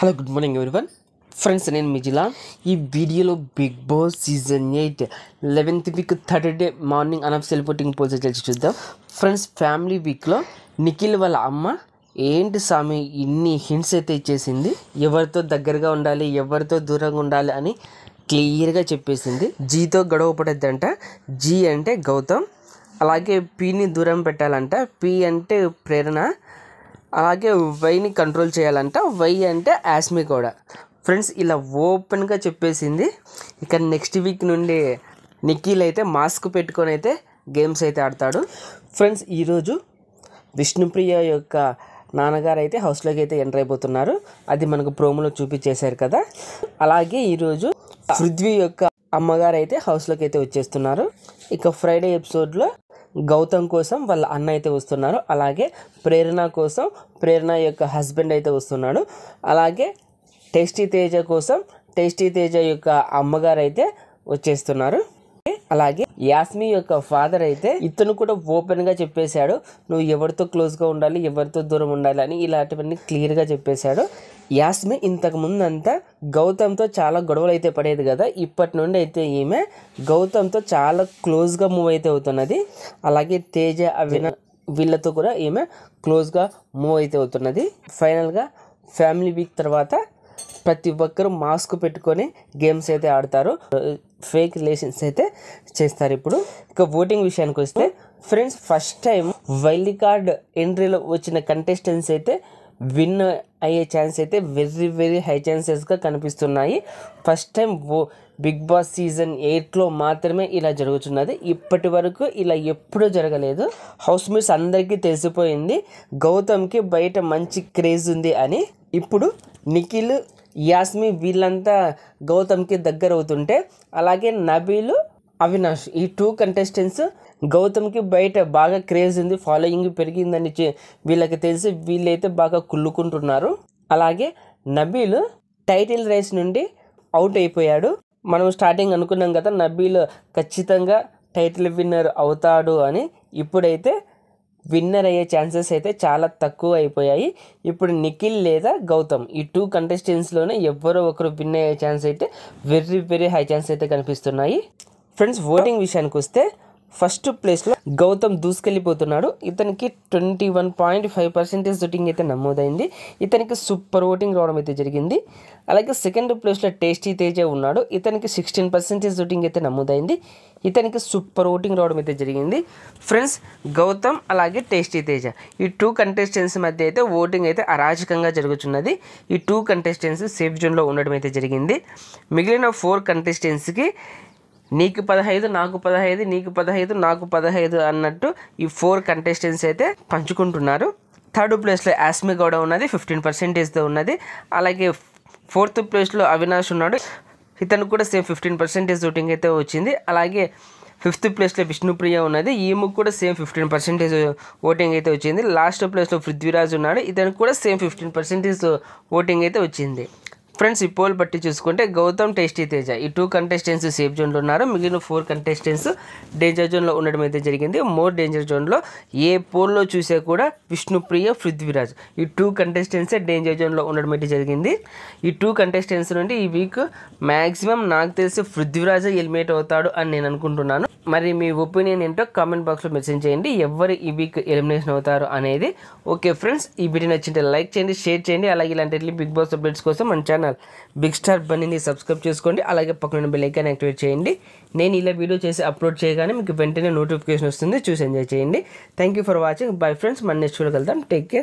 Hello good morning everyone friends, నేను మీ జిలా. ఈ వీడియోలో Big Boss season 8 11th week third day morning unofficial voting polls తెలిసి చూద్దాం. ఫ్రెండ్స్, ఫ్యామిలీ వీక్లో నిఖిల్ వాళ్ళ అమ్మ ఏంటి స్వామి ఇన్ని హింట్స్ అయితే ఇచ్చేసింది. ఎవరితో దగ్గరగా ఉండాలి, ఎవరితో దూరంగా ఉండాలి అని క్లియర్గా చెప్పేసింది. జీతో గొడవ పడద్దంట. జీ అంటే గౌతమ్, అలాగే పీని దూరం పెట్టాలంట. పీ అంటే ప్రేరణ, అలాగే వైని కంట్రోల్ చేయాలంట. వై అంటే యాస్మి కూడా. ఫ్రెండ్స్, ఇలా ఓపెన్గా చెప్పేసింది. ఇక నెక్స్ట్ వీక్ నుండి నిఖిల్ అయితే మాస్క్ పెట్టుకొని అయితే గేమ్స్ అయితే ఆడతాడు. ఫ్రెండ్స్, ఈరోజు విష్ణుప్రియ యొక్క నాన్నగారు అయితే హౌస్లోకి అయితే ఎంటర్ అయిపోతున్నారు. అది మనకు ప్రోమోలో చూపించేశారు కదా. అలాగే ఈరోజు పృథ్వీ యొక్క అమ్మగారు అయితే హౌస్లోకి అయితే వచ్చేస్తున్నారు. ఇక ఫ్రైడే ఎపిసోడ్లో గౌతమ్ కోసం వాళ్ళ అన్న అయితే వస్తున్నారు. అలాగే ప్రేరణ కోసం ప్రేరణ యొక్క హస్బెండ్ అయితే వస్తున్నాడు. అలాగే టేస్టీ తేజ కోసం టేస్టీ తేజ యొక్క అమ్మగారు అయితే వచ్చేస్తున్నారు. అలాగే యాస్మి యొక్క ఫాదర్ అయితే ఇతను కూడా ఓపెన్గా చెప్పేశాడు, నువ్వు ఎవరితో క్లోజ్గా ఉండాలి, ఎవరితో దూరం ఉండాలి అని ఇలాంటివన్నీ క్లియర్గా చెప్పేశాడు. యాస్మి ఇంతకు ముందు అంతా గౌతమ్తో చాలా గొడవలు అయితే పడేది కదా. ఇప్పటి నుండి అయితే ఈమె గౌతమ్తో చాలా క్లోజ్గా మూవ్ అయితే అవుతున్నది. అలాగే తేజ అవిన వీళ్ళతో కూడా ఈమె క్లోజ్గా మూవ్ అయితే అవుతున్నది. ఫైనల్గా ఫ్యామిలీ వీక్ తర్వాత ప్రతి ఒక్కరూ మాస్క్ పెట్టుకొని గేమ్స్ అయితే ఆడతారు, ఫేక్ రిలేషన్స్ అయితే చేస్తారు. ఇప్పుడు ఇక ఓటింగ్ విషయానికి వస్తే friends, first time wild card ఎంట్రీలో వచ్చిన కంటెస్టెంట్స్ అయితే విన్ అయ్యే ఛాన్స్ అయితే వెరీ హై ఛాన్సెస్గా కనిపిస్తున్నాయి. First time Big Boss season 8లో మాత్రమే ఇలా జరుగుతున్నది. ఇప్పటి వరకు ఇలా ఎప్పుడూ జరగలేదు. హౌస్ మేట్స్ అందరికీ తెలిసిపోయింది గౌతమ్కి బయట మంచి క్రేజ్ ఉంది అని. ఇప్పుడు నిఖిల్, యాస్మి వీళ్ళంతా గౌతమ్కి దగ్గర అవుతుంటే, అలాగే నబీలు, అవినాష్ ఈ 2 కంటెస్టెంట్స్ గౌతమ్కి బయట బాగా క్రేజ్ ఉంది, ఫాలోయింగ్ పెరిగిందని వీళ్ళకి తెలిసి వీళ్ళైతే బాగా కుళ్ళుకుంటున్నారు. అలాగే నబీలు టైటిల్ రేస్ నుండి అవుట్ అయిపోయాడు. మనం స్టార్టింగ్ అనుకున్నాం కదా నబీలు ఖచ్చితంగా టైటిల్ విన్నర్ అవుతాడు అని. ఇప్పుడైతే విన్నర్ అయ్యే ఛాన్సెస్ అయితే చాలా తక్కువ అయిపోయాయి. ఇప్పుడు నిఖిల్ లేదా గౌతమ్ ఈ 2 కంటెస్టెంట్స్లోనే ఎవరో ఒకరు విన్ అయ్యే ఛాన్స్ అయితే వెరీ హై ఛాన్స్ అయితే కనిపిస్తున్నాయి. ఫ్రెండ్స్, ఓటింగ్ విషయానికి వస్తే ఫస్ట్ ప్లేస్లో గౌతమ్ దూసుకెళ్ళిపోతున్నాడు. ఇతనికి 21.5% ఓటింగ్ అయితే నమోదైంది. ఇతనికి సూపర్ ఓటింగ్ రావడం అయితే జరిగింది. అలాగే సెకండ్ ప్లేస్లో టేస్టీ తేజ ఉన్నాడు. ఇతనికి 16% ఓటింగ్ అయితే నమోదైంది. ఇతనికి సూపర్ ఓటింగ్ రావడం అయితే జరిగింది. ఫ్రెండ్స్, గౌతమ్ అలాగే టేస్టీ తేజ ఈ 2 కంటెస్టెంట్స్ మధ్య అయితే ఓటింగ్ అయితే అరాచకంగా జరుగుతున్నది. ఈ 2 కంటెస్టెంట్స్ సేఫ్ జోన్లో ఉండడం అయితే జరిగింది. మిగిలిన 4 కంటెస్టెంట్స్కి నీకు 15, నాకు 15, నీకు 15, నాకు 15 అన్నట్టు ఈ 4 కంటెస్టెంట్స్ అయితే పంచుకుంటున్నారు. థర్డ్ ప్లేస్లో యాస్మి గౌడ ఉన్నది, 15%తో ఉన్నది. అలాగే ఫోర్త్ ప్లేస్లో అవినాష్ ఉన్నాడు. ఇతను కూడా సేమ్ 15% ఓటింగ్ అయితే వచ్చింది. అలాగే ఫిఫ్త్ ప్లేస్లో విష్ణుప్రియ ఉన్నది, ఈమెకు కూడా సేమ్ 15% ఓటింగ్ అయితే వచ్చింది. లాస్ట్ ప్లేస్లో పృథ్వీరాజ్ ఉన్నాడు, ఇతనికి కూడా సేమ్ 15% ఓటింగ్ అయితే వచ్చింది. ఫ్రెండ్స్, ఈ పోల్ బట్టి చూసుకుంటే గౌతమ్, టేస్టీ తేజ ఈ 2 కంటెస్టెంట్స్ సేఫ్ జోన్లో ఉన్నారు. మిగిలిన 4 కంటెస్టెంట్స్ డేంజర్ జోన్లో ఉండడం అయితే జరిగింది. మోర్ డేంజర్ జోన్లో ఏ పోల్లో చూసే కూడా విష్ణుప్రియ, పృథ్వీరాజ్ ఈ 2 కంటెస్టెంట్సే డేంజర్ జోన్లో ఉండడం అయితే జరిగింది. ఈ 2 కంటెస్టెంట్స్ నుండి ఈ వీక్ మ్యాక్సిమం నాకు తెలిసి పృథ్వీరాజ్ ఎలిమినేట్ అవుతాడు అని నేను అనుకుంటున్నాను. మరి మీ ఒపీనియన్ ఏంటో కామెంట్ బాక్స్లో మెన్షన్ చేయండి, ఎవరు ఈ వీక్ ఎలిమినేషన్ అవుతారు అనేది. ఓకే ఫ్రెండ్స్, ఈ వీడియో నచ్చింటే లైక్ చేయండి, షేర్ చేయండి. అలాగే ఇలాంటి బిగ్ బాస్ అప్డేట్స్ కోసం మన ఛానల్ బిగ్ స్టార్ బన్నీని సబ్స్క్రైబ్ చేసుకోండి. అలాగే పక్కన బెల్ ఐకాన్ యాక్టివేట్ చేయండి. నేను ఇలా వీడియో చేసి అప్లోడ్ చేయగానే మీకు వెంటనే నోటిఫికేషన్ వస్తుంది, చూసి ఎంజాయ్ చేయండి. Thank you for watching. Bye friends, మన నెక్స్ట్ వీడియోకి వెళ్దాం. Take care.